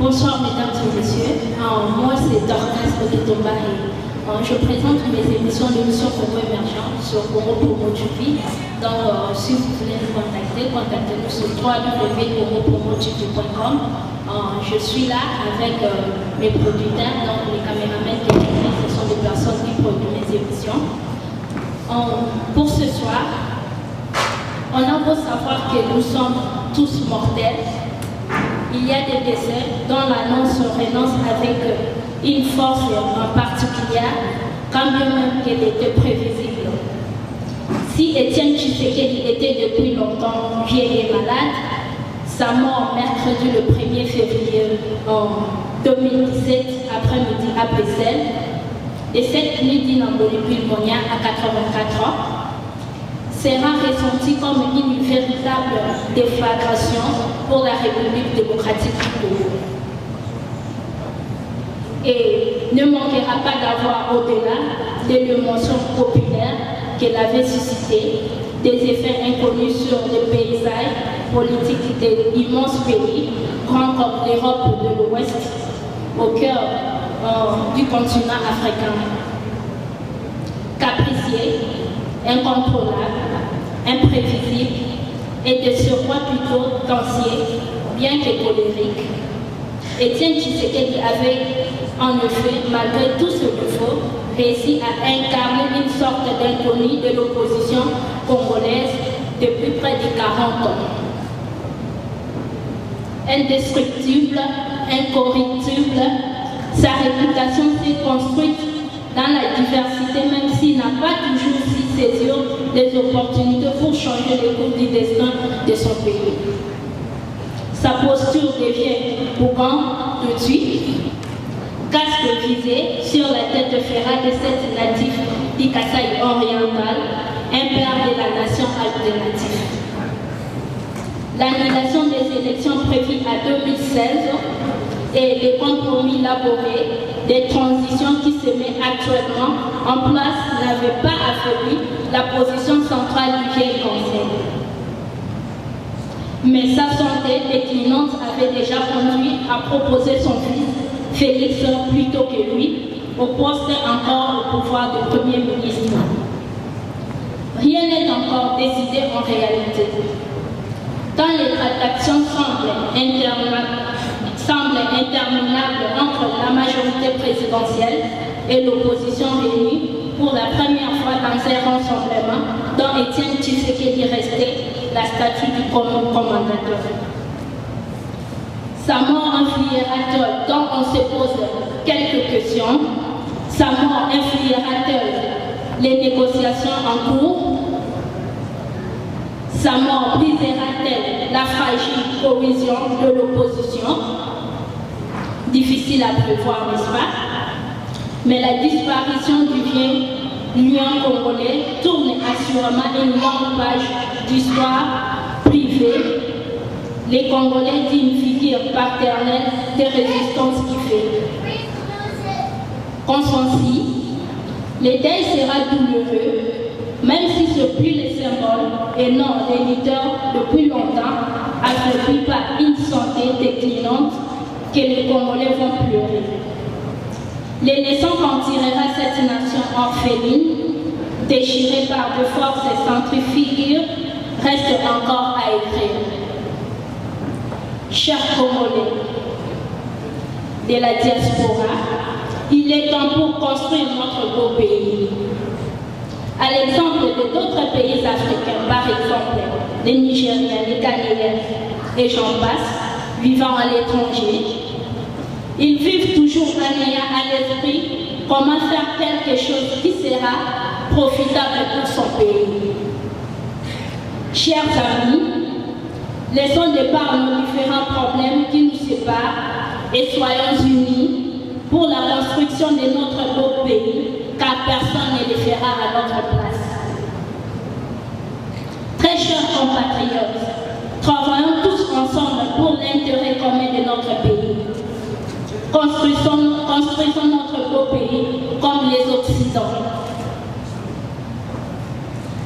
Bonsoir mesdames et messieurs, moi c'est Dorcas Oketomba et je présente mes émissions d'émission Congo Émergent sur Congo Promo TV. Donc si vous voulez nous contacter, contactez-nous sur www.congopromotv.com. Je suis là avec mes producteurs, donc les caméramans techniques, ce sont des personnes qui produisent mes émissions. Pour ce soir, on a beau savoir que nous sommes tous mortels. Il y a des décès dont l'annonce renonce avec une force en particulier, quand bien même qu'elle était prévisible. Si Étienne Tshisekedi était depuis longtemps vieil et malade, sa mort mercredi le 1er février 2017 après-midi à Bruxelles, et cette nuit d'une embolie pulmonaire à 84 ans, sera ressentie comme une véritable déflagration pour la République démocratique du Congo. Et ne manquera pas d'avoir au-delà de l'émotion populaire qu'elle avait suscité, des effets inconnus sur les paysages politiques de l'immense pays, grand comme l'Europe de l'Ouest, au cœur du continent africain. Capricieux, incontrôlable, imprévisible et de surcroît plutôt tensier, bien que colérique. Étienne Tshisekedi avait en effet, malgré tout ce défaut, réussi à incarner une sorte d'inconnu de l'opposition congolaise depuis près de 40 ans. Indestructible, incorruptible, sa réputation s'est construite dans la diversité, même s'il n'a pas toujours su saisir les opportunités pour changer le cours du destin de son pays. Sa posture devient boucan de suite, casque visé sur la tête de ferraille de cette natif du Kasaï oriental, un père de la nation alternative. L'annulation des élections prévues à 2016 et les compromis élaborés des transitions qui se mettent actuellement en place n'avaient pas affaibli la position centrale du vieil conseil. Mais sa santé déclinante avait déjà conduit à proposer son fils, Félix, plutôt que lui, au poste encore au pouvoir de Premier ministre. Rien n'est encore décidé en réalité. Tant les tractations semblent interminables entre la majorité présidentielle et l'opposition réunie pour la première fois dans un rassemblement dont Étienne Tshisekedi restait la statue du commandateur. Sa mort influera-t-elle, dont on se pose quelques questions, sa mort influera-t-elle les négociations en cours? Sa mort brisera-t-elle la fragile cohésion de l'opposition? Difficile à prévoir, n'est-ce pas? Mais la disparition du vieil lien congolais tourne assurément une longue page d'histoire privée. Les Congolais d'une figure paternelle de résistance qui fait. Consensus, le deuil sera douloureux, même si ce plus les symboles et non les leaders depuis longtemps affaiblis par une santé déclinante que les Congolais vont pleurer. Les leçons qu'en tirera cette nation orpheline, déchirée par de forces centrifugales, restent encore à écrire. Chers Congolais de la diaspora, il est temps pour construire notre beau pays. À l'exemple de d'autres pays africains, par exemple les Nigériens, les Ghanéens et j'en passe, vivant à l'étranger, ils vivent toujours en ayant à l'esprit comment faire quelque chose qui sera profitable pour son pays. Chers amis, laissons de part nos différents problèmes qui nous séparent et soyons unis pour la construction de notre beau pays, car personne ne le fera à notre place. Très chers compatriotes, travaillons tous ensemble pour l'intérêt commun de notre pays. Construisons notre beau pays comme les Occidentaux.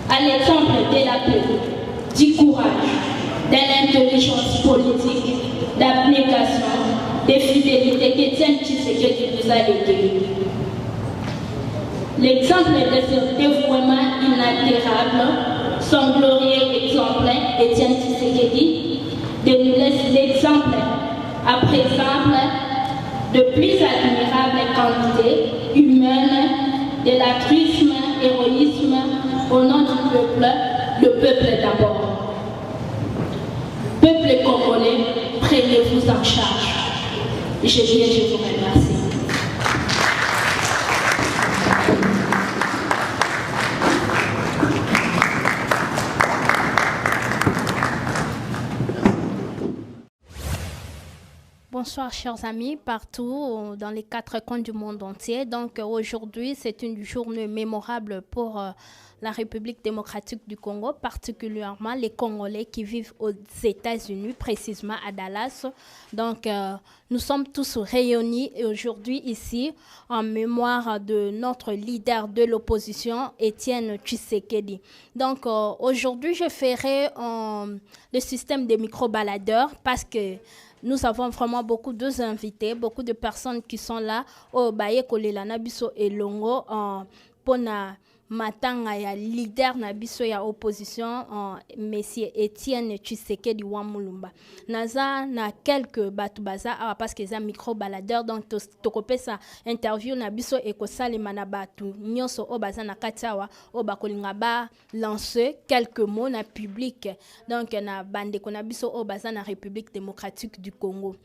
À l'exemple de la paix, du courage, de l'intelligence politique, d'abnégation, d'efficacité ça les délégués. L'exemple de ce dévouement inaltérable, son glorieux exemplaire, Étienne Tshisekedi, de nous laisser l'exemple après exemple de plus admirable quantité humaine, de l'altruisme, héroïsme au nom du peuple, le peuple d'abord. Peuple congolais, prenez-vous en charge. Je vous remercie. Bonsoir chers amis, partout dans les 4 coins du monde entier. Donc aujourd'hui, c'est une journée mémorable pour la République démocratique du Congo, particulièrement les Congolais qui vivent aux États-Unis, précisément à Dallas. Donc nous sommes tous réunis aujourd'hui ici en mémoire de notre leader de l'opposition, Étienne Tshisekedi. Donc aujourd'hui, je ferai le système des micro-baladeurs parce que nous avons vraiment beaucoup d'invités, beaucoup de personnes qui sont là au Baye Kolela Nabiso et Longo pour matanga ya leader Nabiso ya opposition Monsieur Étienne Tshisekedi wa Mulumba. Naza na quelques batubaza parce que za micro baladeur donc tokope sa interview Nabiso et kosali manabatu nyoso obaza na katawa obakolinga ba lancer quelques mots na public donc na bande konabiso obaza na République démocratique du Congo.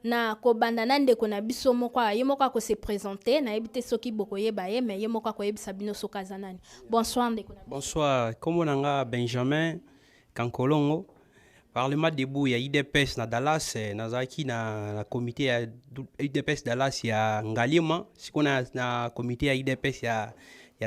Na kobanda nande kona biso moko yemoko ko se présenter na ebité soki bokoye baye mais yemoko ko yebisa bino sokazanani. Bonsoir ndeko. Bonsoir, comme nanga Benjamin Kankolongo Parlement debout ya IDPS na Dallas nazaki na comité ya IDPS Dallas ya Ngalima sikona na comité ya IDPS ya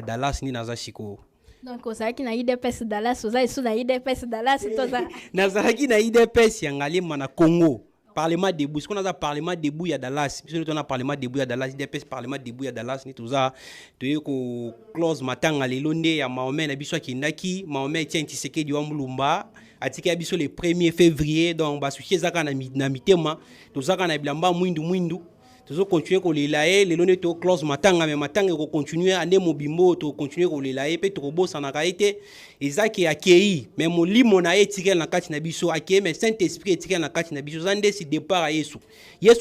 Dallas ni nazashiko. Donc ozaki na IDPS Dallas ozaki sous na IDPS Dallas toza nazaki na IDPS ya Ngalima na Congo. Parlement debout, ce qu'on a dans Parlement debout à Dallas, si on a Parlement debout à Dallas, IDPS Parlement debout à Dallas, ni tout ça, tu ko close matin à l'élonde ya Mahomet na biso ki ndaki, Mahomet tient Tshisekedi wa Mulumba, atika biso le 1er février donc ba souci zaka na mitema, to zaka na bilamba mwindu. Toujours continuer ko lelaye l'élonde to close matanga mais matanga ko continuer ande mobimbo to continuer ko lelaye pe to bossa na kaite ezaki akei mais molimo na etikela na kati na biso akei mais Saint Esprit etikela na kati na biso zande si départ Yesu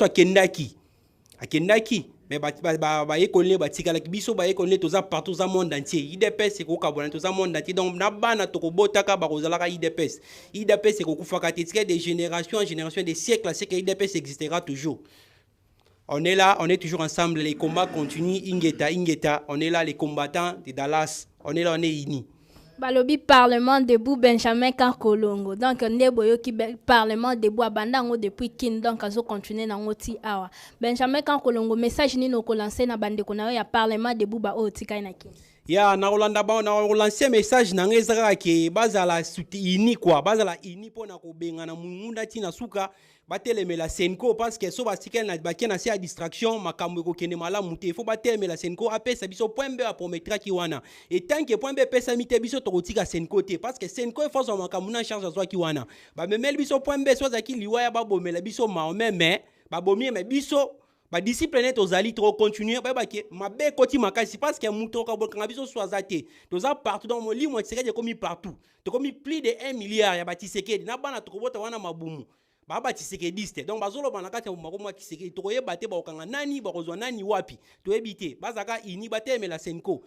akendaki mais ba yekolé ba tikala biso ba yekolé to za partout za monde entier IDPS ko kabona to za monde entier donc na bana to ko botaka ba kozala ka IDPS ko kufaka tetika de génération en génération de siècle à siècle IDPS existera toujours. On est là, on est toujours ensemble, les combats continuent, Ingeta, on est là, les combattants de Dallas, on est là, on est unis. Balobi Parlement debout Benjamin Kankolongo. Donc Neboyo qui Parlement debout abandango depuis kin donc azo continuer na ngoti awa. Benjamin Kankolongo message ni no ko lancer na bande ko na ya Parlement debout ba o tika na kin. Ya na Rolanda ba na relancer message na ngezaka ke bazala uni quoi, bazala uni pona ko benga na mungunda tina suka. Bateleme la Senko parce que so basikel na bakena si a distraction makambo ko kende mala muté il faut bateleme la Senko apesa biso point B a promettra ki wana et tant que point B pesa mité biso to kotika Senko te parce que Senko force makambo na charge azwa ki wana ba memel biso point B so zaki liwaya ba bomela biso Mahomet mais ba bomie mais biso ba discipline to zali trop continuer ba ke mabe koti makasi parce que muto ka bolka biso so azate to za partout dans mon lit moi Tshisekedi komi partout to komi plus de 1 milliard ya ba Tshisekedi na bana to kobota wana mabumu baba Tshisekediste donc bazolo banakati ya makoma Tshisekedi tokoyeba te ba okanga nani ba kozwa nani wapi toyebite bazaka ini bateme la Senko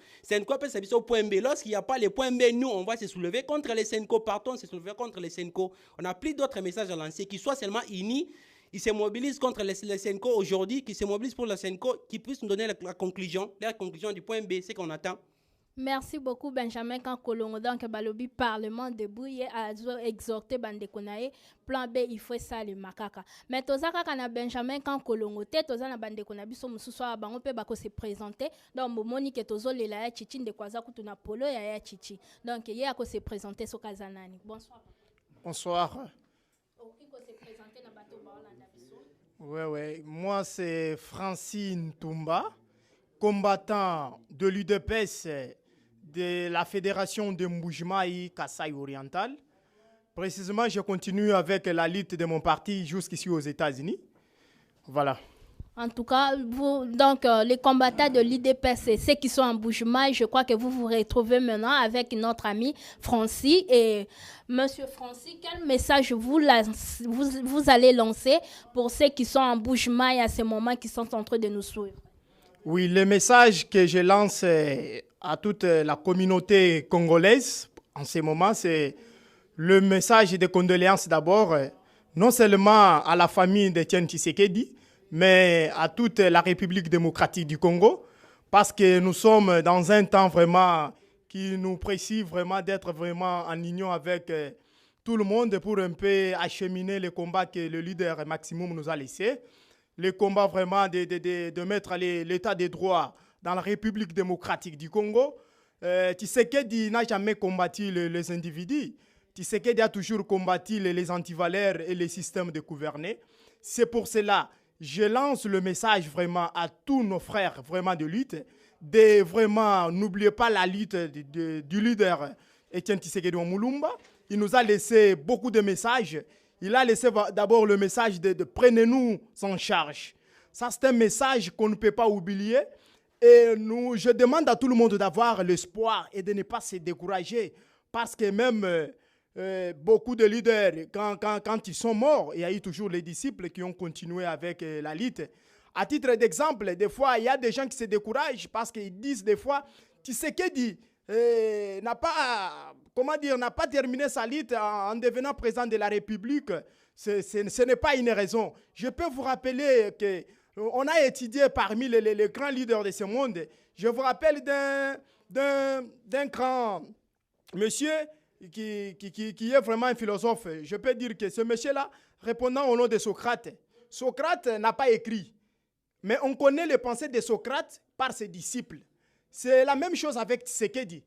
pe ça biso point B lorsqu'il y a pas les points B nous on va se soulever contre les Senko partons se soulever contre les Senko on a plus d'autres messages à lancer qui soient seulement ini ils se mobilisent contre les Senko aujourd'hui qui se mobilisent pour la Senko qui puissent nous donner la conclusion du point B c'est qu'on attend. Merci beaucoup Benjamin Kankolongo. Donc balobi Parlement debout ye azo exhorter bande konae plan B il faut ça le makaka. Mais tozaka kana Benjamin Kankolongo te toza na bande kona biso mususu bango pe bako se présenter. Donc momoni ke tozo lela ya chichi de kwaza kutu na polo ya chichi. Donc ye ako se présenter so kazanani. Bonsoir. Bonsoir. Ouais, moi c'est Francine Toumba, combattant de l'UDPS de la Fédération de Mbujimaï Kasaï Oriental. Précisément, je continue avec la lutte de mon parti jusqu'ici aux États-Unis. Voilà. En tout cas, vous, donc, les combattants de l'IDPS et ceux qui sont en Bujumaï, je crois que vous vous retrouvez maintenant avec notre ami Francis. Et Monsieur Francis, quel message vous allez lancer pour ceux qui sont en Bujumaï à ce moment, qui sont en train de nous suivre? Oui, le message que je lance à toute la communauté congolaise en ce moment, c'est le message de condoléances d'abord, non seulement à la famille d'Etienne Tshisekedi, mais à toute la République démocratique du Congo, parce que nous sommes dans un temps vraiment qui nous précise vraiment d'être vraiment en union avec tout le monde pour un peu acheminer le combat que le leader Maximum nous a laissé. Le combat vraiment de mettre l'état des droits dans la République démocratique du Congo. Tshisekedi n'a jamais combattu les individus. Tshisekedi a toujours combattu les antivaleurs et les systèmes de gouverner. C'est pour cela je lance le message vraiment à tous nos frères vraiment de lutte, de vraiment n'oubliez pas la lutte du leader Etienne Tshisekedi Mulumba. Il nous a laissé beaucoup de messages. Il a laissé d'abord le message de prenez-nous en charge. Ça, c'est un message qu'on ne peut pas oublier. Et je demande à tout le monde d'avoir l'espoir et de ne pas se décourager. Parce que même beaucoup de leaders, quand ils sont morts, il y a eu toujours les disciples qui ont continué avec la lutte. À titre d'exemple, des fois, il y a des gens qui se découragent parce qu'ils disent des fois, Tshisekedi n'a pas terminé sa lutte en devenant président de la République. Ce n'est pas une raison. Je peux vous rappeler qu'on a étudié parmi les grands leaders de ce monde. Je vous rappelle d'un grand monsieur qui est vraiment un philosophe. Je peux dire que ce monsieur-là, répondant au nom de Socrate, Socrate n'a pas écrit. Mais on connaît les pensées de Socrate par ses disciples. C'est la même chose avec Tshisekedi.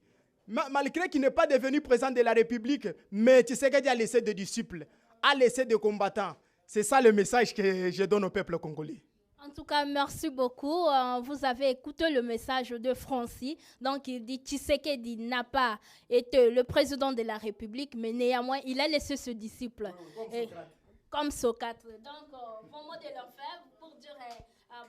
Malgré qu'il n'est pas devenu président de la République, mais Tshisekedi a laissé des disciples, a laissé des combattants. C'est ça le message que je donne au peuple congolais. En tout cas, merci beaucoup. Vous avez écouté le message de Francis. Donc, il dit Tshisekedi n'a pas été le président de la République, mais néanmoins, il a laissé ce disciple. Comme Socrate. Donc, bon mot de l'enfer pour dire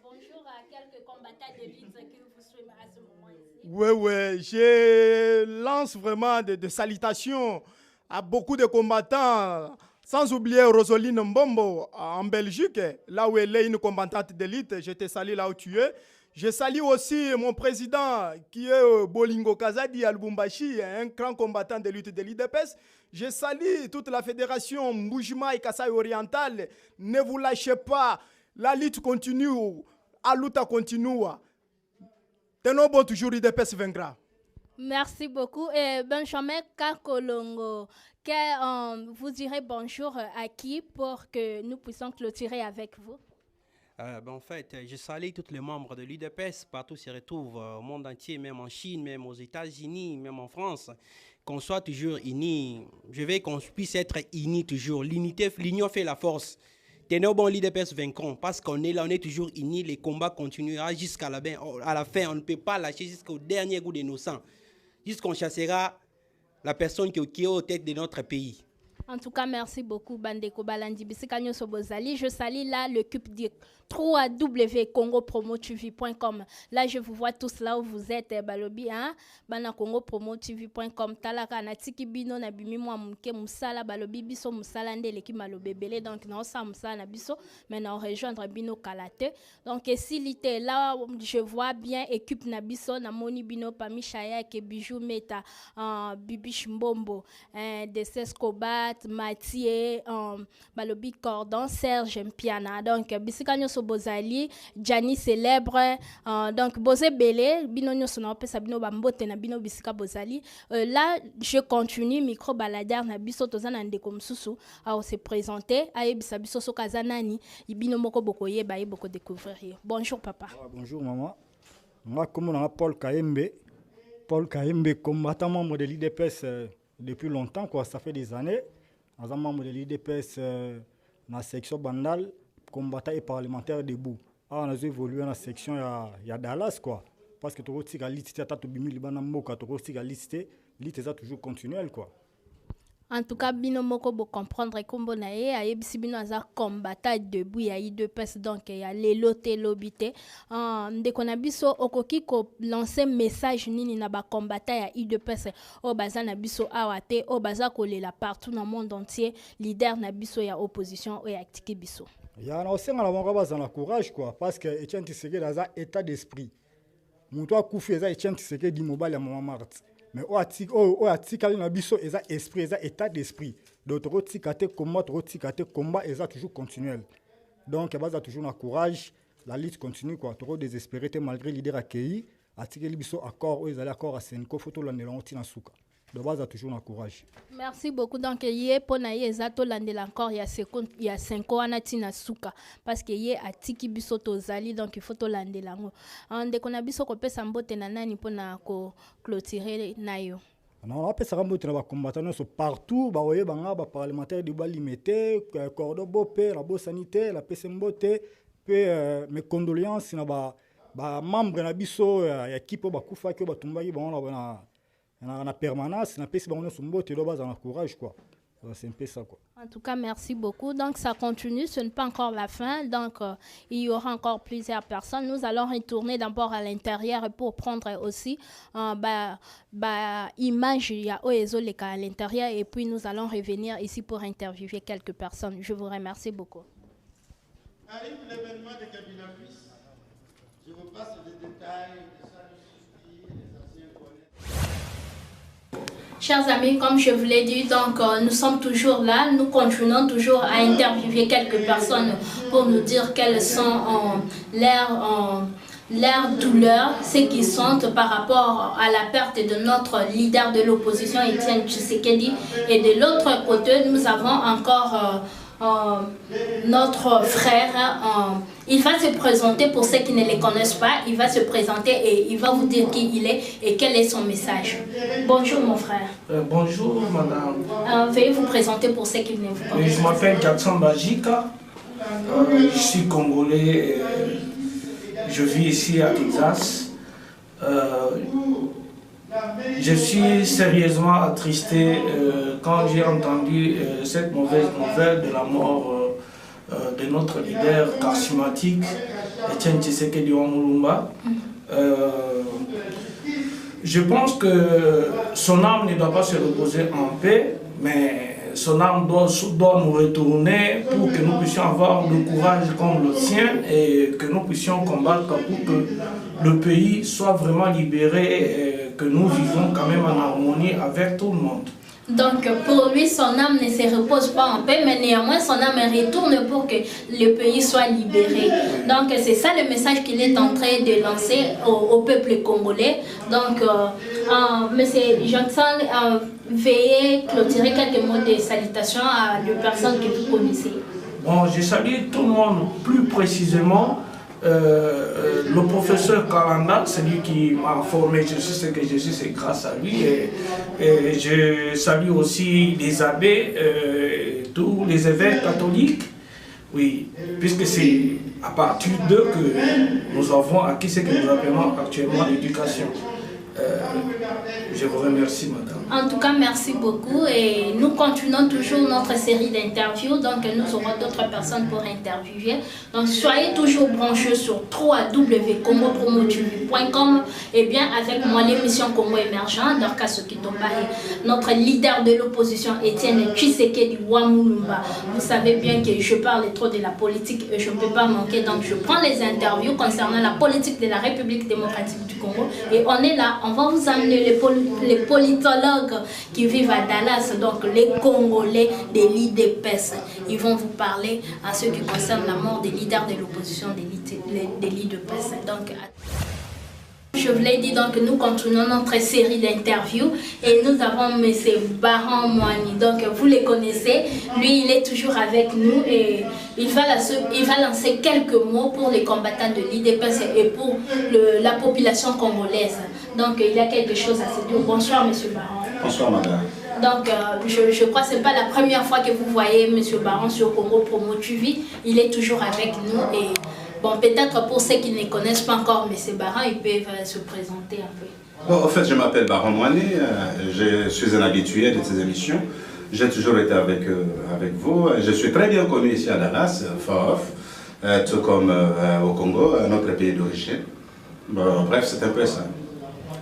bonjour à quelques combattants de lutte qui vous suivent à ce moment ici. Oui, je lance vraiment des salutations à beaucoup de combattants. Sans oublier Rosaline Mbombo en Belgique, là où elle est une combattante d'élite. Je te salue là où tu es. Je salue aussi mon président qui est Bolingo Kazadi à Lubumbashi, un grand combattant de lutte de l'IDPS. Je salue toute la fédération Mbujima et Kasai Oriental. Ne vous lâchez pas. La lutte continue. La lutte continue. Tenons bon toujours, l'IDPS vaincra. Merci beaucoup. Et Benjamin Kakolongo, vous direz bonjour à qui pour que nous puissions clôturer avec vous? En fait, je salue tous les membres de l'UDPS, partout se retrouvent au monde entier, même en Chine, même aux États-Unis, même en France, qu'on soit toujours unis. Je veux qu'on puisse être unis toujours. L'union fait la force. Tenez bon, l'UDPS vaincront parce qu'on est là, on est toujours unis. Les combats continueront jusqu'à la fin. On ne peut pas lâcher jusqu'au dernier goût de nos sangs. Jusqu'on chassera la personne qui est aux têtes de notre pays. En tout cas, merci beaucoup, Bandeko Balandi Bissikanyo Sobozali. Je salue là l'équipe de www.congopromotv.com. Là, je vous vois tous là où vous êtes, Balobi, hein? Bana congopromotv.com. Talaka na tiki bino na bimi mwa mke musala balobi biso musala nde leki malobe belé donc na sa musala na biso mais na rejoindre bino kalate. Donc si l'ité là, je vois bien équipe na biso na moni bino pami Chaya ke Bijou Meta, Bibi Mbombo, de Sescobat, Mathieu, Balobi Cordon, Serge Mpiana. Donc Bissikanyo Sobozali, Gianni Célèbre, donc Bozé Belé, Bino Nyoso na pesa bino bambote na bino Bissika Bozali. Là, je continue micro baladaire na biso tozana ndeko msusu à se présenter à bisa biso so kazanani ibino moko bokoye ba boko découvrir. Bonjour papa. Bonjour maman. Moi comme on a Paul Kayembe, combattant membre de l'IDPS depuis longtemps quoi, ça fait des années. As un membre de l'IDPS dans la section Bandal, combattant et parlementaire debout. On a évolué dans la section il y a Dallas quoi. Parce que tu as listé, tu as bimi libana moka, tu as listé, l'ité ça toujours continuel quoi. En tout cas, bino moko bo comprendre kombo na ye ayebisi bino aza combattant debout ya UDPS donc ya lelo te lobite ndeko na biso okoki ko lancer message nini na ba combattant ya UDPS o baza na biso awa te o baza kolela partout dans le monde entier leader na biso ya opposition o ya tiki biso ya na osenga na bango baza na courage quoi parce que Etienne Tshisekedi aza état d'esprit muto akufi eza Etienne Tshisekedi mobile ya mama Marthe. Mais au atikali na biso eza esprit eza état d'esprit donc rotikate combat eza toujours continuel donc baza toujours na courage la lutte continue quoi trop désespéré malgré leader accueilli atikeli biso accord ils allaient accord à Senko photo la nelanti na suka de base a toujours na courage. Merci beaucoup donc yé pona yé zato landela encore ya 5 ans na suka parce que yé atiki biso tozali donc il faut to landela ngo ande kona biso ko pesa mbote na nani pona ko clôturer nayo. Non, on pesa mbote na ba combattants so partout ba oye banga ba parlementaire du bas limité cordon bopé la bo sanité la pesa mbote pe mes condoléances na ba membre na biso ya équipe ba kufa ke ba tumbaki ba na na permanence na pesi bango so mbote do baza na courage quoi. C'est un peu ça quoi. En tout cas, merci beaucoup. Donc ça continue, ce n'est pas encore la fin. Donc il y aura encore plusieurs personnes. Nous allons retourner d'abord à l'intérieur pour prendre aussi image il y a Oezoleka à l'intérieur et puis nous allons revenir ici pour interviewer quelques personnes. Je vous remercie beaucoup. Arrive l'événement de Kabila Fils. Je vous passe les détails de sa suscité les anciens collègues. Chers amis, comme je vous l'ai dit, donc nous sommes toujours là, nous continuons toujours à interviewer quelques personnes pour nous dire quelles sont leurs douleurs, ce qu'ils sentent par rapport à la perte de notre leader de l'opposition, Etienne Tshisekedi. Et de l'autre côté, nous avons encore notre frère. Il va se présenter pour ceux qui ne les connaissent pas. Il va se présenter et il va vous dire qui il est et quel est son message. Bonjour mon frère. Bonjour madame. Veuillez vous présenter pour ceux qui ne vous connaissent pas. Je m'appelle Jackson Bajika. Je suis congolais. Je vis ici à Texas. Je suis sérieusement attristé quand j'ai entendu cette mauvaise nouvelle de la mort de notre leader charismatique, Etienne Tshisekedi Wamulumba. Je pense que son âme ne doit pas se reposer en paix, mais son âme doit nous retourner pour que nous puissions avoir le courage comme le sien et que nous puissions combattre pour que le pays soit vraiment libéré et que nous vivons quand même en harmonie avec tout le monde. Donc pour lui, son âme ne se repose pas en paix, mais néanmoins son âme retourne pour que le pays soit libéré. Donc c'est ça le message qu'il est en train de lancer au peuple congolais. Donc Monsieur Jackson, veuillez clôturer quelques mots de salutation à les personnes que vous connaissez. Bon, je salue tout le monde, plus précisément le professeur Kalanda, c'est lui qui m'a formé, je sais ce que je suis, c'est grâce à lui. Et je salue aussi les abbés, tous les évêques catholiques, oui, puisque c'est à partir d'eux que nous avons acquis ce que nous appelons actuellement l'éducation. Je vous remercie, madame. En tout cas, merci beaucoup et nous continuons toujours notre série d'interviews. Donc, nous aurons d'autres personnes pour interviewer. Donc, soyez toujours branchés sur www.congopromotv.com et bien avec moi, l'émission Congo Émergent, Dorcas Sokitombaye, notre leader de l'opposition, Etienne Tshisekedi Wamulumba. Vous savez bien que je parle trop de la politique et je ne peux pas manquer. Donc, je prends les interviews concernant la politique de la République démocratique du Congo et on est là. On va vous amener les politologues qui vivent à Dallas, donc les Congolais des l'IDPS. Ils vont vous parler à ce qui concerne la mort des leaders de l'opposition des l'IDPS. Donc, je vous l'ai dit, donc nous continuons notre série d'interviews et nous avons M. Baron Moani. Donc vous le connaissez, lui il est toujours avec nous et il va lancer quelques mots pour les combattants de l'IDPS et pour la population congolaise. Donc il y a quelque chose à se dire. Bonsoir M. Baron. Bonsoir madame. Donc je crois que ce n'est pas la première fois que vous voyez M. Baron sur Congo Promo TV. Il est toujours avec nous et bon, peut-être pour ceux qui ne connaissent pas encore M. Baron, ils peuvent se présenter un peu. Bon, en fait, je m'appelle Baron Moani, je suis un habitué de ces émissions. J'ai toujours été avec vous. Je suis très bien connu ici à Dallas, Fort, tout comme au Congo, notre pays d'origine. Bon, bref, c'est un peu ça.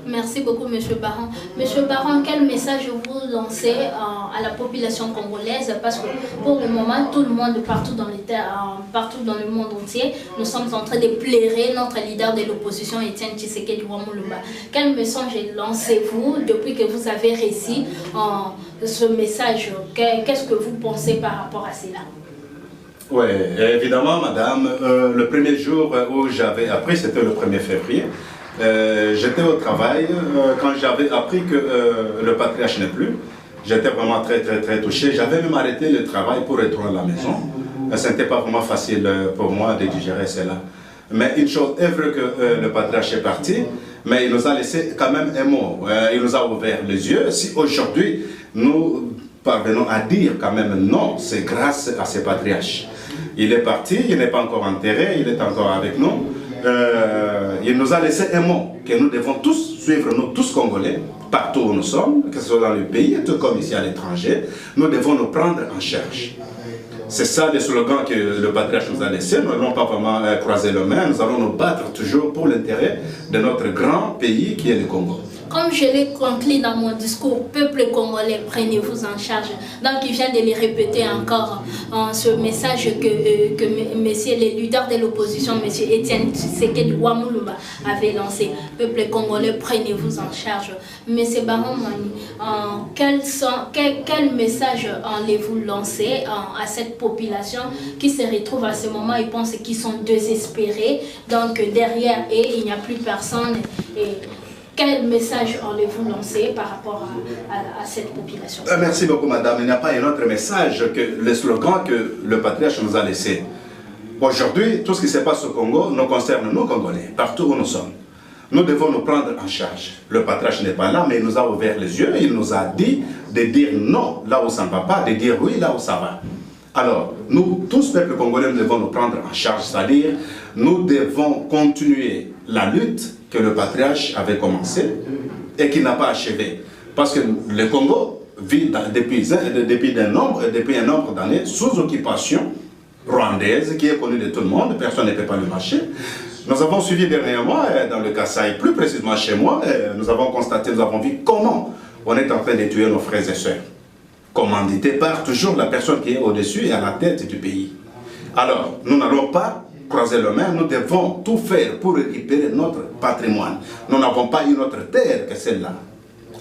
Merci beaucoup, M. Baron. M. Baron, quel message vous lancez à la population congolaise? Parce que pour le moment, tout le monde, partout dans le monde entier, nous sommes en train de plairer notre leader de l'opposition, Étienne Tshisekedi Wamulumba. Quel message lancez-vous depuis que vous avez réussi ce message? Qu'est-ce que vous pensez par rapport à cela? Oui, évidemment, madame, le premier jour où j'avais appris, c'était le 1er février, j'étais au travail, quand j'avais appris que le patriarche n'est plus, j'étais vraiment très touché. J'avais même arrêté le travail pour retourner à la maison. Ce n'était pas vraiment facile pour moi de digérer cela. Mais une chose est vraie que le patriarche est parti, mais il nous a laissé quand même un mot. Il nous a ouvert les yeux. Si aujourd'hui nous parvenons à dire quand même non, c'est grâce à ce patriarche. Il est parti, il n'est pas encore enterré, il est encore avec nous. Il nous a laissé un mot que nous devons tous suivre, nous tous Congolais, partout où nous sommes, que ce soit dans le pays, tout comme ici à l'étranger, nous devons nous prendre en charge. C'est ça le slogan que le patriarche nous a laissé. Nous n'allons pas vraiment croiser les mains, nous allons nous battre toujours pour l'intérêt de notre grand pays qui est le Congo. Comme je l'ai conclu dans mon discours, peuple congolais, prenez-vous en charge. Donc, il vient de le répéter encore, ce message que monsieur le leader de l'opposition, monsieur Étienne Tshisekedi Wamulumba, avait lancé. Peuple congolais, prenez-vous en charge. Monsieur Baron Mani, quel message allez-vous lancer à cette population qui se retrouve à ce moment, ils pensent qu'ils sont désespérés, donc derrière eux, il n'y a plus personne. Quel message allez-vous lancer par rapport à cette population? Merci beaucoup, madame. Il n'y a pas un autre message que le slogan que le patriarche nous a laissé. Aujourd'hui, tout ce qui se passe au Congo nous concerne, nous, Congolais, partout où nous sommes. Nous devons nous prendre en charge. Le patriarche n'est pas là, mais il nous a ouvert les yeux. Il nous a dit de dire non là où ça ne va pas, de dire oui là où ça va. Alors, nous, tous, peuple congolais, nous devons nous prendre en charge, c'est-à-dire, nous devons continuer la lutte que le patriarche avait commencé et qui n'a pas achevé. Parce que le Congo vit depuis un nombre d'années sous occupation rwandaise qui est connue de tout le monde, personne ne peut pas le marcher. Nous avons suivi dernièrement dans le Kasaï, plus précisément chez moi, nous avons constaté, nous avons vu comment on est en train de tuer nos frères et sœurs. Commandité par toujours la personne qui est au-dessus et à la tête du pays. Alors, nous n'allons pas croiser les mains, nous devons tout faire pour récupérer notre patrimoine. Nous n'avons pas une autre terre que celle-là.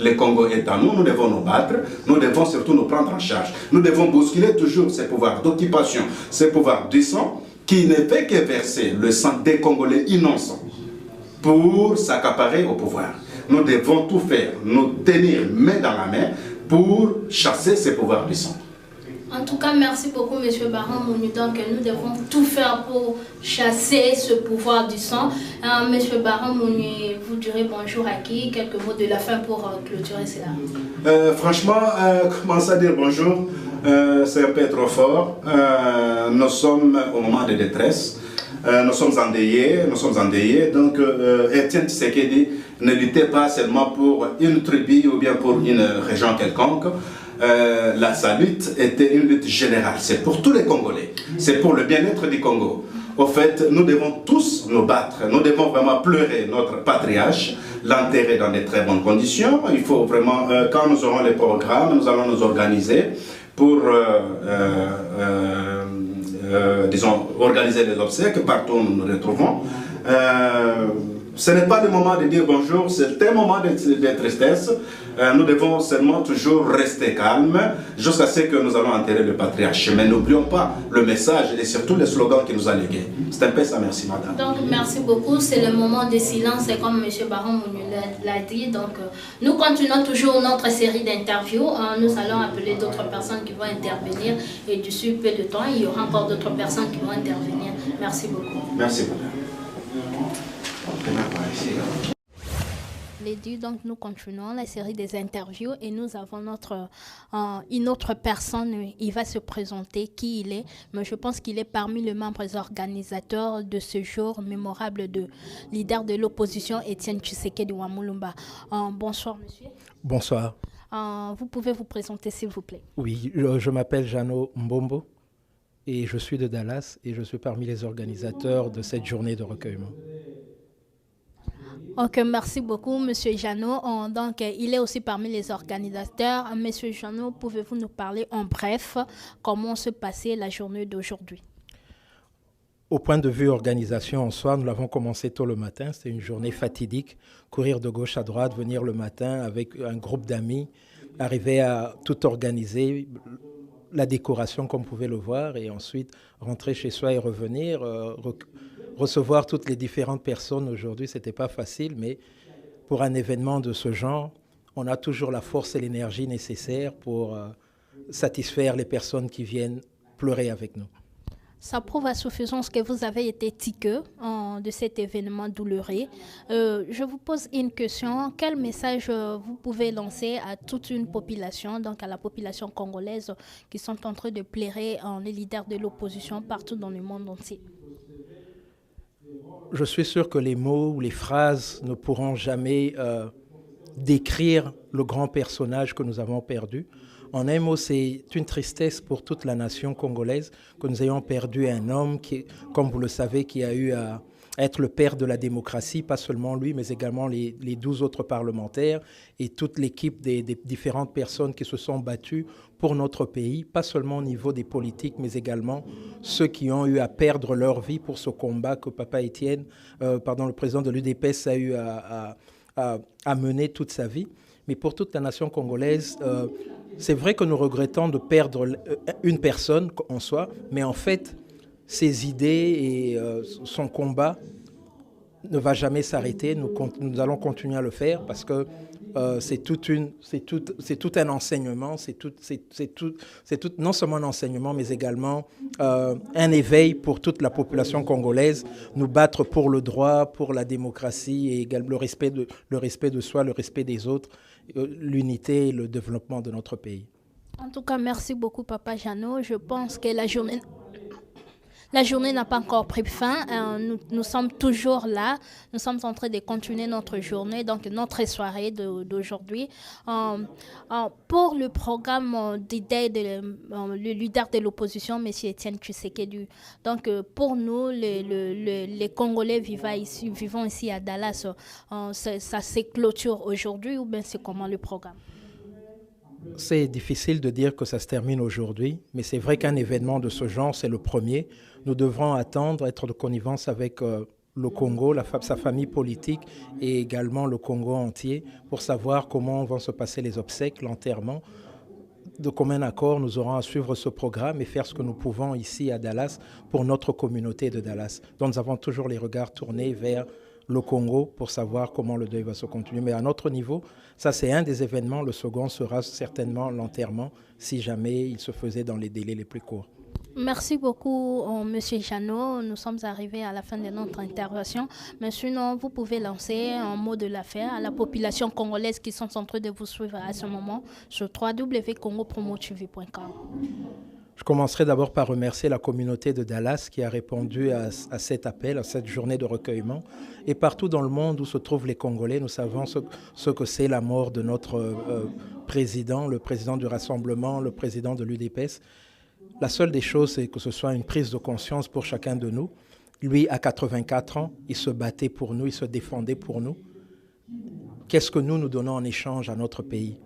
Le Congo est à nous, nous devons nous battre, nous devons surtout nous prendre en charge. Nous devons bousculer toujours ces pouvoirs d'occupation, ces pouvoirs du sang, qui ne fait que verser le sang des Congolais innocents pour s'accaparer au pouvoir. Nous devons tout faire, nous tenir main dans la main pour chasser ces pouvoirs du sang. En tout cas, merci beaucoup, M. Baron Mouni. Donc, nous devons tout faire pour chasser ce pouvoir du sang. M. Baron Mouni, vous direz bonjour à qui? Quelques mots de la fin pour clôturer cela. Franchement, commencer à dire bonjour, c'est un peu trop fort. Nous sommes au moment de détresse. Nous sommes endeuillés. Donc, Étienne Tshisekedi ne luttait pas seulement pour une tribu ou bien pour une région quelconque. Sa lutte était une lutte générale. C'est pour tous les Congolais. C'est pour le bien-être du Congo. Au fait, nous devons tous nous battre. Nous devons vraiment pleurer notre patriarche, l'enterrer dans de très bonnes conditions. Il faut vraiment, quand nous aurons les programmes, nous allons nous organiser pour disons, organiser les obsèques partout où nous nous retrouvons. Ce n'est pas le moment de dire bonjour, c'est un moment de tristesse. Nous devons seulement toujours rester calmes jusqu'à ce que nous allons enterrer le patriarche. Mais n'oublions pas le message et surtout le slogan qui nous a légué. C'est un peu ça, merci madame. Donc merci beaucoup, c'est le moment de silence et comme M. Baron Mouni l'a dit. Donc nous continuons toujours notre série d'interviews. Nous allons appeler d'autres personnes qui vont intervenir et d'ici peu de temps, il y aura encore d'autres personnes qui vont intervenir. Merci beaucoup. Merci madame. Donc nous continuons la série des interviews et nous avons une autre personne, il va se présenter qui il est, mais je pense qu'il est parmi les membres organisateurs de ce jour mémorable de leader de l'opposition Étienne Tshisekedi Wamulumba. Bonsoir monsieur. Bonsoir. Vous pouvez vous présenter, s'il vous plaît. Oui, je m'appelle Jano Mbombo et je suis de Dallas et je suis parmi les organisateurs de cette journée de recueillement. Ok, merci beaucoup, Monsieur Jano. Donc, il est aussi parmi les organisateurs. Monsieur Jano, pouvez-vous nous parler en bref comment se passait la journée d'aujourd'hui? Au point de vue organisation en soi, nous l'avons commencé tôt le matin. C'était une journée fatidique. Courir de gauche à droite, venir le matin avec un groupe d'amis, arriver à tout organiser, la décoration comme vous pouvez le voir, et ensuite rentrer chez soi et revenir, recevoir toutes les différentes personnes. Aujourd'hui, ce n'était pas facile, mais pour un événement de ce genre, on a toujours la force et l'énergie nécessaires pour satisfaire les personnes qui viennent pleurer avec nous. Ça prouve à suffisance que vous avez été tiqueux de cet événement douloureux. Je vous pose une question. Quel message vous pouvez lancer à toute une population, donc à la population congolaise qui sont en train de pleurer les leaders de l'opposition partout dans le monde entier? Je suis sûr que les mots ou les phrases ne pourront jamais décrire le grand personnage que nous avons perdu. En un mot, c'est une tristesse pour toute la nation congolaise que nous ayons perdu un homme qui, comme vous le savez, qui a eu à être le père de la démocratie, pas seulement lui, mais également les 12 autres parlementaires et toute l'équipe des différentes personnes qui se sont battues pour notre pays, pas seulement au niveau des politiques, mais également ceux qui ont eu à perdre leur vie pour ce combat que Papa Étienne, le président de l'UDPS a eu à mener toute sa vie. Mais pour toute la nation congolaise, c'est vrai que nous regrettons de perdre une personne en soi, mais en fait, ses idées et son combat ne va jamais s'arrêter. Nous allons continuer à le faire parce que c'est tout un enseignement, c'est tout, non seulement un enseignement, mais également un éveil pour toute la population congolaise, nous battre pour le droit, pour la démocratie et également le respect de soi, le respect des autres, l'unité et le développement de notre pays. En tout cas, merci beaucoup, Papa Jano. Je pense que la journée n'a pas encore pris fin. Nous sommes toujours là. Nous sommes en train de continuer notre journée, donc notre soirée d'aujourd'hui. Pour le programme d'idées le leader de l'opposition, M. Étienne Tshisekedi. Donc, pour nous, les Congolais vivant ici à Dallas, ça se clôture aujourd'hui ou bien c'est comment le programme? C'est difficile de dire que ça se termine aujourd'hui, mais c'est vrai qu'un événement de ce genre, c'est le premier. Nous devrons attendre, être de connivence avec le Congo, sa famille politique et également le Congo entier pour savoir comment vont se passer les obsèques, l'enterrement. De commun accord, nous aurons à suivre ce programme et faire ce que nous pouvons ici à Dallas pour notre communauté de Dallas. Donc nous avons toujours les regards tournés vers le Congo pour savoir comment le deuil va se continuer. Mais à notre niveau, ça c'est un des événements. Le second sera certainement l'enterrement si jamais il se faisait dans les délais les plus courts. Merci beaucoup, M. Jano. Nous sommes arrivés à la fin de notre intervention. Mais sinon, vous pouvez lancer un mot de la fin à la population congolaise qui sont en train de vous suivre à ce moment sur www.congopromotv.com. Je commencerai d'abord par remercier la communauté de Dallas qui a répondu à cet appel, à cette journée de recueillement. Et partout dans le monde où se trouvent les Congolais, nous savons ce que c'est la mort de notre président, le président du Rassemblement, le président de l'UDPS. La seule des choses, c'est que ce soit une prise de conscience pour chacun de nous. Lui, à 84 ans, il se battait pour nous, il se défendait pour nous. Qu'est-ce que nous donnons en échange à notre pays ?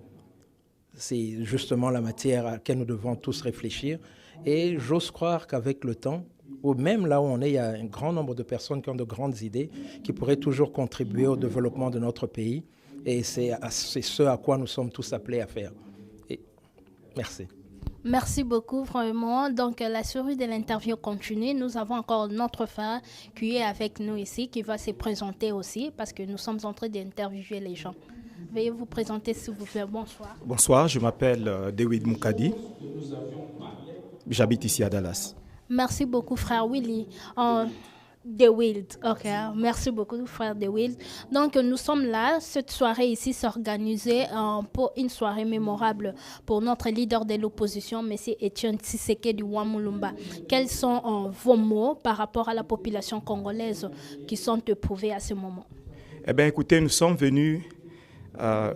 C'est justement la matière à laquelle nous devons tous réfléchir. Et j'ose croire qu'avec le temps, ou même là où on est, il y a un grand nombre de personnes qui ont de grandes idées, qui pourraient toujours contribuer au développement de notre pays. Et c'est ce à quoi nous sommes tous appelés à faire. Et merci. Merci beaucoup, vraiment. Donc, la série de l'interview continue. Nous avons encore notre frère qui est avec nous ici, qui va se présenter aussi, parce que nous sommes en train d'interviewer les gens. Veuillez vous présenter, s'il vous plaît. Bonsoir. Bonsoir, je m'appelle Dewid Moukadi. J'habite ici à Dallas. Merci beaucoup, frère Willy. Dewid, ok. Merci beaucoup, frère Dewid. Donc, nous sommes là. Cette soirée ici s'organisait pour une soirée mémorable pour notre leader de l'opposition, M. Étienne Tshisekedi Wamulumba. Quels sont vos mots par rapport à la population congolaise qui sont éprouvées à ce moment? Eh bien, écoutez, nous sommes venus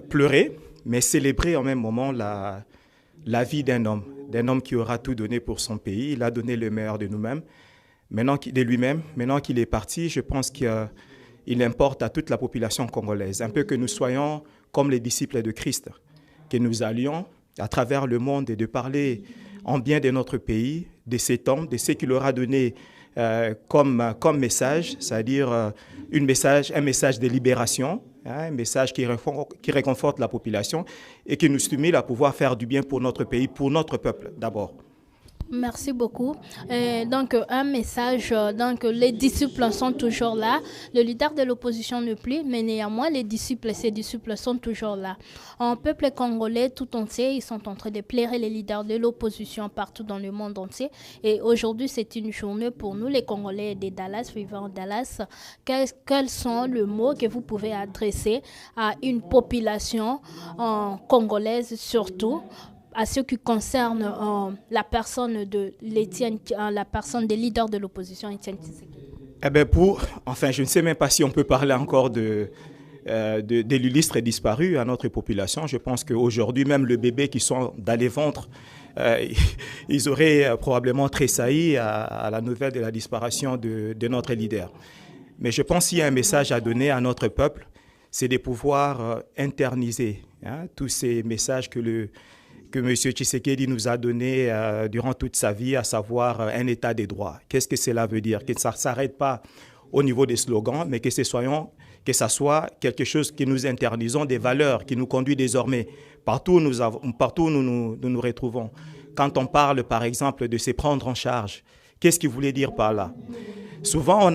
pleurer mais célébrer en même moment la vie d'un homme qui aura tout donné pour son pays. Il a donné le meilleur de lui-même. Maintenant qu'il est parti, je pense qu'il importe à toute la population congolaise, un peu que nous soyons comme les disciples de Christ, que nous allions à travers le monde et de parler en bien de notre pays, de cet homme, de ce qu'il aura donné comme message, c'est-à-dire un message de libération, un message qui réconforte la population et qui nous stimule à pouvoir faire du bien pour notre pays, pour notre peuple d'abord. Merci beaucoup. Donc, un message, donc les disciples sont toujours là. Le leader de l'opposition ne plus, mais néanmoins, ses disciples sont toujours là. En peuple congolais tout entier, ils sont en train de plairer les leaders de l'opposition partout dans le monde entier. Et aujourd'hui, c'est une journée pour nous, les Congolais de Dallas, vivant Dallas. Quels sont les mots que vous pouvez adresser à une population congolaise surtout, à ce qui concerne la personne des leaders de l'opposition, Étienne Tshisekedi? Eh bien je ne sais même pas si on peut parler encore de l'illustre disparu à notre population. Je pense qu'aujourd'hui, même le bébé qui sont dans les ventres, ils auraient probablement tressailli à la nouvelle de la disparition de notre leader. Mais je pense qu'il y a un message à donner à notre peuple, c'est de pouvoir internaliser tous ces messages que M. Tshisekedi nous a donné durant toute sa vie, à savoir un état des droits. Qu'est-ce que cela veut dire? Que ça ne s'arrête pas au niveau des slogans, mais que ça soit quelque chose que nous internalisons, des valeurs qui nous conduisent désormais partout où nous nous retrouvons. Quand on parle, par exemple, de se prendre en charge, qu'est-ce qu'il voulait dire par là? Souvent,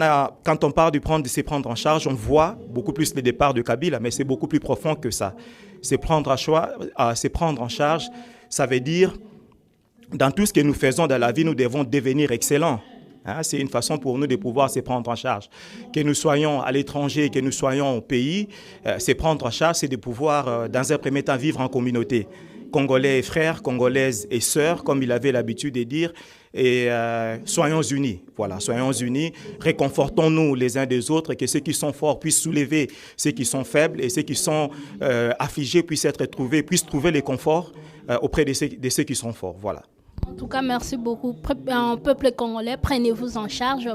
quand on parle de se prendre en charge, on voit beaucoup plus le départ de Kabila, mais c'est beaucoup plus profond que ça. Se prendre en charge, ça veut dire, dans tout ce que nous faisons dans la vie, nous devons devenir excellents. C'est une façon pour nous de pouvoir se prendre en charge. Que nous soyons à l'étranger, que nous soyons au pays, se prendre en charge, c'est de pouvoir, dans un premier temps, vivre en communauté. Congolais et frères, Congolaises et sœurs, comme il avait l'habitude de dire, et soyons unis. Voilà, soyons unis, réconfortons-nous les uns des autres, que ceux qui sont forts puissent soulever ceux qui sont faibles et ceux qui sont affligés puissent trouver les conforts auprès de ceux qui sont forts. Voilà. En tout cas, merci beaucoup. Peuple congolais, prenez-vous en charge,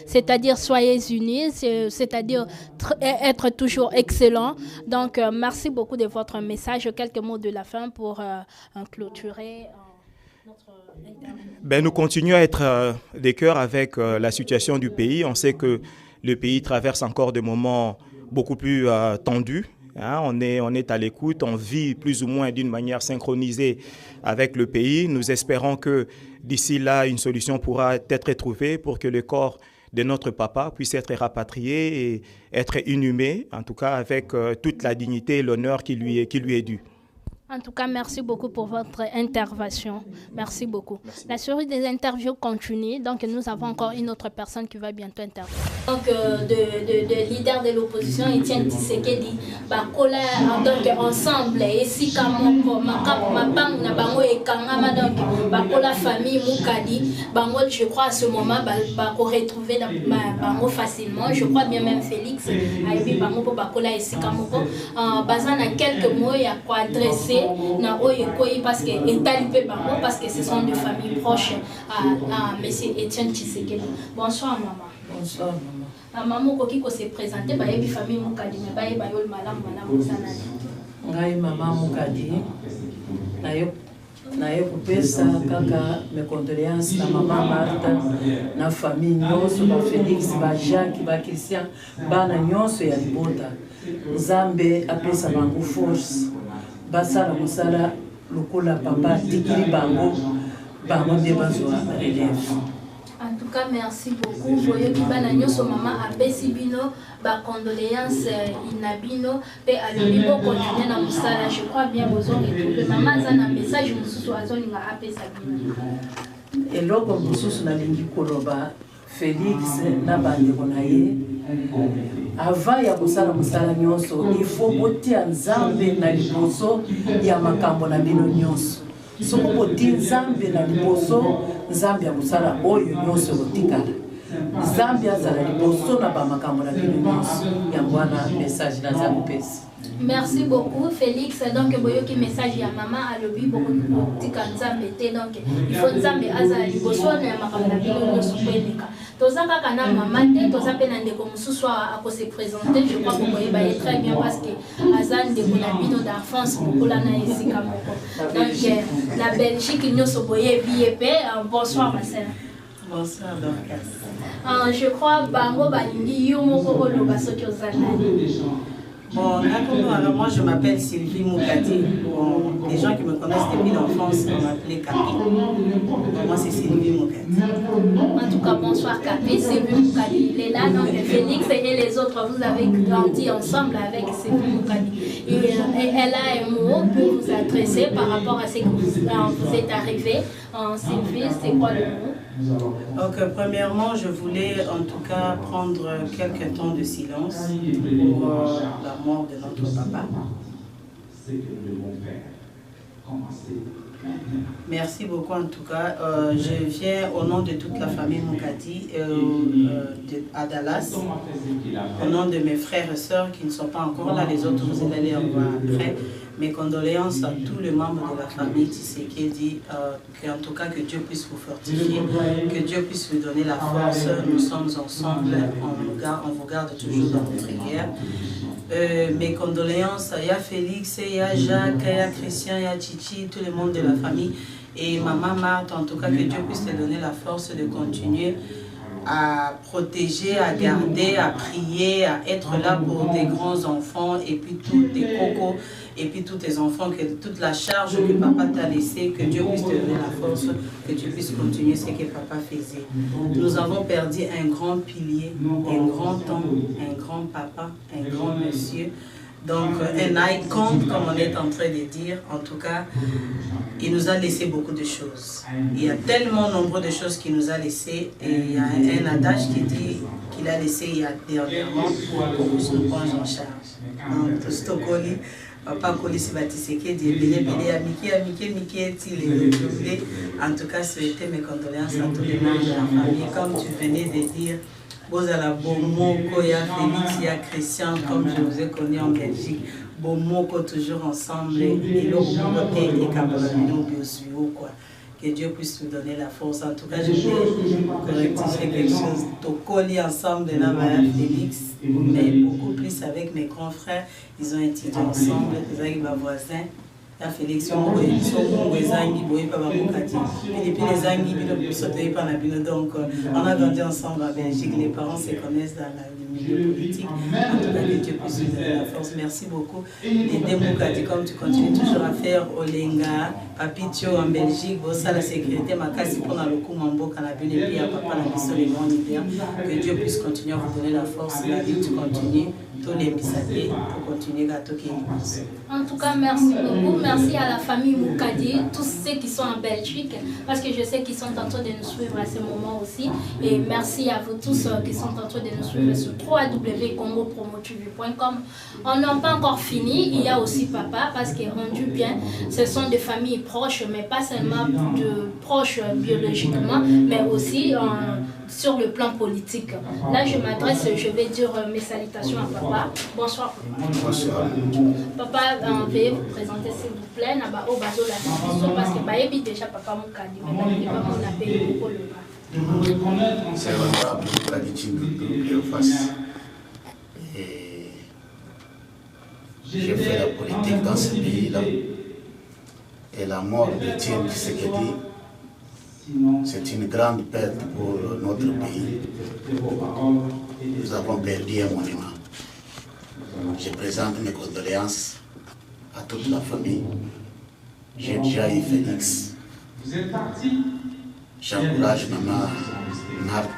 c'est-à-dire soyez unis, c'est-à-dire être toujours excellent. Donc, merci beaucoup de votre message. Quelques mots de la fin pour clôturer notre interview. Nous continuons à être des cœurs avec la situation du pays. On sait que le pays traverse encore des moments beaucoup plus tendus. On est à l'écoute, on vit plus ou moins d'une manière synchronisée avec le pays. Nous espérons que d'ici là, une solution pourra être trouvée pour que le corps de notre papa puisse être rapatrié et être inhumé, en tout cas avec toute la dignité et l'honneur qui lui est dû. En tout cas, merci beaucoup pour votre intervention. Merci beaucoup. Merci. La série des interviews continue. Donc, nous avons encore une autre personne qui va bientôt intervenir. Donc, de leader de l'opposition, Étienne Tshisekedi, donc ensemble, ici, la famille Moukadi, je crois à ce moment, pour retrouver facilement. Je crois bien même Félix, quelques mots, il y a quoi adresser. Parce que ce sont des familles proches à M. Étienne Tshisekedi. Bonsoir maman. Bonsoir maman. Maman koki ko se présenter ba yebi famille Moukadi mais ba yeba yol malam sanani. Ngai maman Moukadi. Naye kupesa kaka mes condoléances na maman Martha na famille nyonso ba Félix ba Jacques ba Christian bana nyonso ya libota. Nzambe apesa bango force. Basala musala lokola papa tikiri bango de bazwa relève. En tout cas, merci beaucoup. Voyez que maman a Bessibino, condoléances inabino, et à l'olivo continuer dans musala. Je crois bien besoin de maman a un message mususu azoni nga apesa bino. Et loko mususu na lingi koloba Félix na bandeko na ye. Avant ya kusala musala nyonso, il faut botia nzambe na liboso ya makambo na bino nyonso. Soko botia nzambe na liboso, nzambe ya musala oyo nyonso botikala. Nzambe azala liboso na ba makambo na bino nyonso. Ya bwana message na nzambe pesi. Merci beaucoup Félix. Donc boyoki message ya maman à lobi beaucoup tika nzambe te donc il faut nzambe aza liboso na makambo na bino nyonso kweleka. Toza kaka na maman te toza pe na ndeko mosusu ako se présenter. Je crois que vous voyez très bien parce que aza ndeko na bino d'enfance bokola na esika moko. Donc la Belgique nyonso boye biepe. Bonsoir ma sœur. Bonsoir Dorcas. Je crois bango balingi yo moko koloba soki ozalani. Bon, alors moi je m'appelle Sylvie Moukadi. Bon, les gens qui me connaissent depuis l'enfance m'appelaient Capi. Moi c'est Sylvie Moukadi. En tout cas, bonsoir Capi, Sylvie Moukadi. Il est là, donc Félix et les autres, vous avez grandi ensemble avec Sylvie Moukadi. Et elle a un mot pour vous adresser par rapport à ce que vous êtes arrivé. Sylvie, c'est quoi le mot? Donc, premièrement, je voulais en tout cas prendre quelques temps de silence pour la mort de notre papa. Merci beaucoup en tout cas. Je viens au nom de toute la famille Moukadi à Dallas, au nom de mes frères et sœurs qui ne sont pas encore là, les autres vous allez les voir après. Mes condoléances à tous les membres de la famille Tshisekedi, qu'en tout cas que Dieu puisse vous fortifier, que Dieu puisse vous donner la force. Nous sommes ensemble, on vous garde toujours dans notre prière. Mes condoléances à Félix, à Jacques, à Christian, à Chichi, tout le monde de la famille et maman Marthe, en tout cas que Dieu puisse te donner la force de continuer à protéger, à garder, à prier, à être là pour tes grands enfants et puis tous tes cocos et puis tous tes enfants, que toute la charge que papa t'a laissée, que Dieu puisse te donner la force, que tu puisses continuer ce que papa faisait. Nous avons perdu un grand pilier, un grand homme, un grand papa, un grand monsieur. Donc un icon, comme on est en train de dire, en tout cas, il nous a laissé beaucoup de choses. Il y a tellement nombreux de choses qu'il nous a laissé. Et il y a un adage qui dit qu'il a laissé il y a dernièrement pour que nous prenions en charge. Donc, Stokoli, papa Koli Sibatiseke, dit je voulais en tout cas souhaiter mes condoléances à tous les membres de la famille. Comme tu venais de dire, Bozala Bomoko, ya Félix, ya Christian, comme je vous ai connu en Belgique, Bomoko toujours ensemble, et l'autre côté, et Kabalabino, Biosuo, quoi. Que Dieu puisse nous donner la force. En tout cas, je vais rectifier quelque chose. Tokoli ensemble, Namaya Félix, mais beaucoup plus avec mes grands frères. Ils ont étudié ensemble, avec ma voisin. Félix, donc on a grandi ensemble à Belgique, les parents se connaissent dans le milieu politique. En tout cas, que Dieu puisse nous donner la force. Merci beaucoup. Les démocrates, comme tu continues toujours à faire Olenga, Papitio en Belgique, ça la sécurité, ma casse pour le coup, Mambo, Canabine, et puis à papa, la mission, les grands idées. Que Dieu puisse continuer à vous donner la force, la vie, tu continues, tous les bissatés, pour continuer à toquer. En tout cas, merci beaucoup. Merci à la famille Moukadi, tous ceux qui sont en Belgique, parce que je sais qu'ils sont en train de nous suivre à ce moment aussi. Et merci à vous tous qui sont en train de nous suivre sur www.congopromotv.com. On n'a pas encore fini, il y a aussi papa, parce que rendu bien, ce sont des familles proches, mais pas seulement de proches biologiquement, mais aussi sur le plan politique. Là, je m'adresse, je vais dire mes salutations à papa. Bonsoir. Bonsoir. Papa, veuillez vous présenter s'il vous plaît. Parce que déjà papa Moukadi, mais pas mon appel pour le bas. C'est l'honorable Moukadi de face. Et j'ai fait la politique dans ce pays-là. Et la mort de Tien Tshisekedi, c'est une grande perte pour notre pays. Nous avons perdu un monument. Je présente mes condoléances à toute la famille. J'ai déjà eu Félix. J'encourage maman Marthe.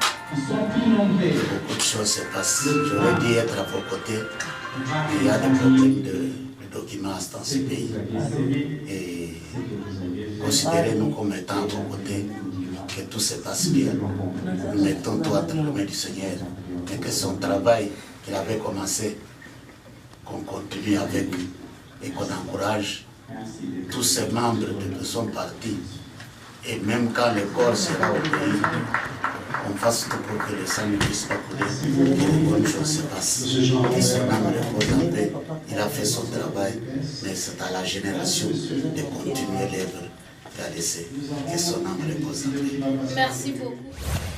Beaucoup de choses se passent. J'aurais dû être à vos côtés. Il y a des problèmes de documents dans ce pays. Et considérez-nous comme étant à vos côtés, que tout se passe bien. Nous mettons tout entre les mains du Seigneur. Et que son travail qu'il avait commencé, qu'on continue avec et qu'on encourage tous ces membres de son parti. Et même quand le corps sera au pays, on qu'on fasse tout pour que le sang ne puisse pas couler, que les bonnes choses se passent. Que son âme repose en paix. Il a fait son travail, mais c'est à la génération de continuer l'œuvre qu'il a laissée. Que son âme repose en paix. Merci beaucoup.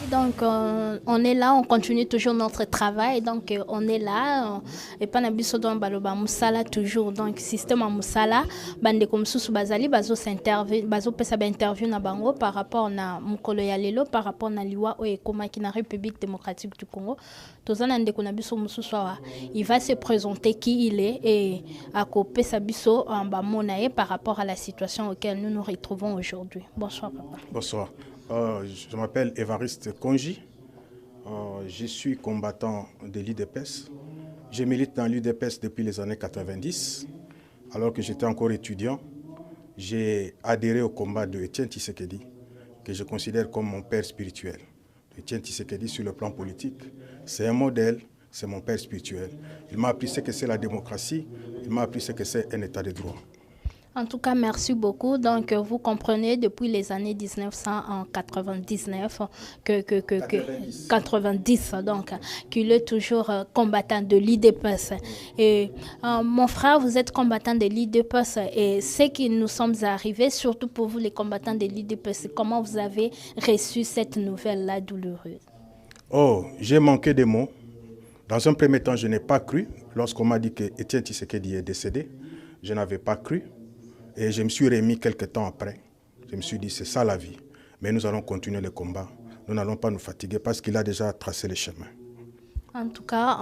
Donc, on est là, on continue toujours notre travail. Donc, on est là. Et pas n'abisso dans baloba musala toujours. Donc, système à musala, bande comme sous bazali, bazo s'interview, bazo pesa ba interview na bango par rapport na mukolo ya lelo, par rapport na liwa oekoma qui na République démocratique du Congo. Tozana ndeko na biso mususwa, il va se présenter qui il est et à côté sa biso en bas monae par rapport à la situation auquel nous nous retrouvons aujourd'hui. Bonsoir papa. Bonsoir. Je m'appelle Évariste Konji. Je suis combattant de l'UDPS. Je milite dans l'UDPS depuis les années 90. Alors que j'étais encore étudiant, j'ai adhéré au combat de Etienne Tshisekedi, que je considère comme mon père spirituel. Etienne Tshisekedi sur le plan politique, c'est un modèle, c'est mon père spirituel. Il m'a appris ce que c'est la démocratie, il m'a appris ce que c'est un état de droit. En tout cas, merci beaucoup. Donc, vous comprenez depuis les années 1999 90, donc, qu'il est toujours combattant de l'UDPS. Et mon frère, vous êtes combattant de l'UDPS et ce qui nous sommes arrivés, surtout pour vous les combattants de l'UDPS, comment vous avez reçu cette nouvelle-là douloureuse? Oh, j'ai manqué de mots. Dans un premier temps, je n'ai pas cru. Lorsqu'on m'a dit que Etienne Tshisekedi est décédé, je n'avais pas cru. Et je me suis remis quelques temps après. Je me suis dit, c'est ça la vie. Mais nous allons continuer le combat. Nous n'allons pas nous fatiguer parce qu'il a déjà tracé le chemin. En tout cas,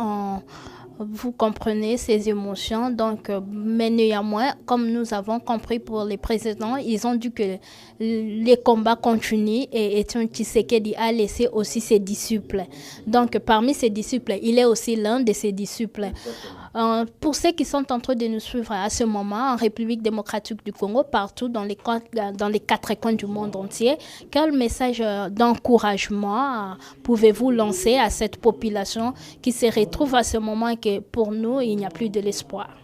vous comprenez ces émotions. Donc, mais néanmoins, comme nous avons compris pour les présidents, ils ont dit que les combats continuent et Etienne Tshisekedi a laissé aussi ses disciples. Donc, parmi ses disciples, il est aussi l'un de ses disciples. Pour ceux qui sont en train de nous suivre à ce moment en République démocratique du Congo, partout dans les 4 coins du monde entier, quel message d'encouragement pouvez-vous lancer à cette population qui se retrouve à ce moment que pour nous, il n'y a plus de l'espoir?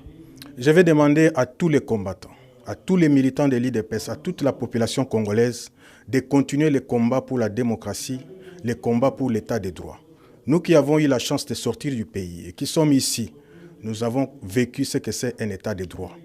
Je vais demander à tous les combattants, à tous les militants de l'UDPS, à toute la population congolaise de continuer les combats pour la démocratie, les combats pour l'état de droit. Nous qui avons eu la chance de sortir du pays et qui sommes ici, nous avons vécu ce que c'est un état de droit.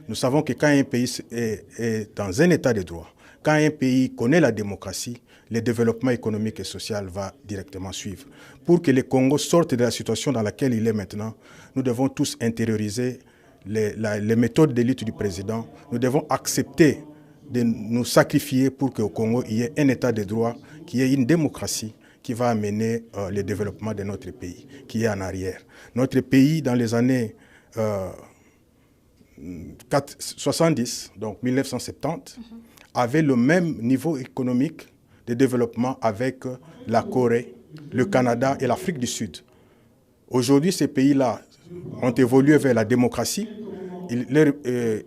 Nous savons que quand un pays est dans un état de droit, quand un pays connaît la démocratie, le développement économique et social va directement suivre. Pour que le Congo sorte de la situation dans laquelle il est maintenant, nous devons tous intérioriser les méthodes de lutte du président. Nous devons accepter de nous sacrifier pour qu'au Congo, il y ait un état de droit, qu'il y ait une démocratie qui va amener le développement de notre pays, qui est en arrière. Notre pays, dans les années 70, donc 1970, avait le même niveau économique de développement avec la Corée, le Canada et l'Afrique du Sud. Aujourd'hui, ces pays-là ont évolué vers la démocratie, leur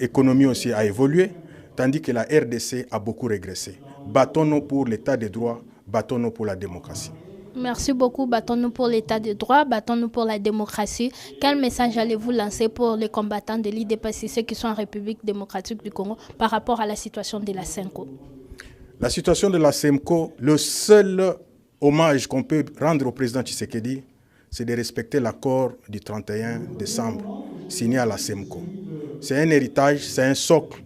économie aussi a évolué, tandis que la RDC a beaucoup régressé. Battons-nous pour l'état de droit, battons-nous pour la démocratie. Merci beaucoup. Battons-nous pour l'état de droit, battons-nous pour la démocratie. Quel message allez-vous lancer pour les combattants de l'UDPS, ceux qui sont en République démocratique du Congo, par rapport à la situation de la SEMCO? La situation de la SEMCO, le seul hommage qu'on peut rendre au président Tshisekedi, c'est de respecter l'accord du 31 décembre signé à la SEMCO. C'est un héritage, c'est un socle,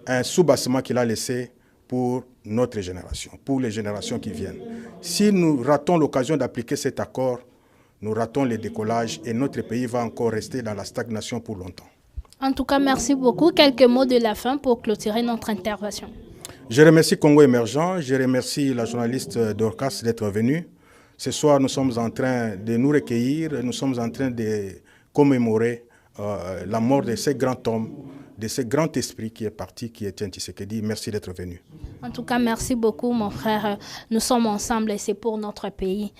un soubassement qu'il a laissé pour notre génération, pour les générations qui viennent. Si nous ratons l'occasion d'appliquer cet accord, nous ratons le décollage et notre pays va encore rester dans la stagnation pour longtemps. En tout cas, merci beaucoup. Quelques mots de la fin pour clôturer notre intervention. Je remercie Congo Émergent, je remercie la journaliste Dorcas d'être venue. Ce soir, nous sommes en train de nous recueillir, nous sommes en train de commémorer la mort de ce grand homme, de ce grand esprit qui est parti, qui est Etienne Tshisekedi. Merci d'être venu. En tout cas, merci beaucoup, mon frère. Nous sommes ensemble et c'est pour notre pays.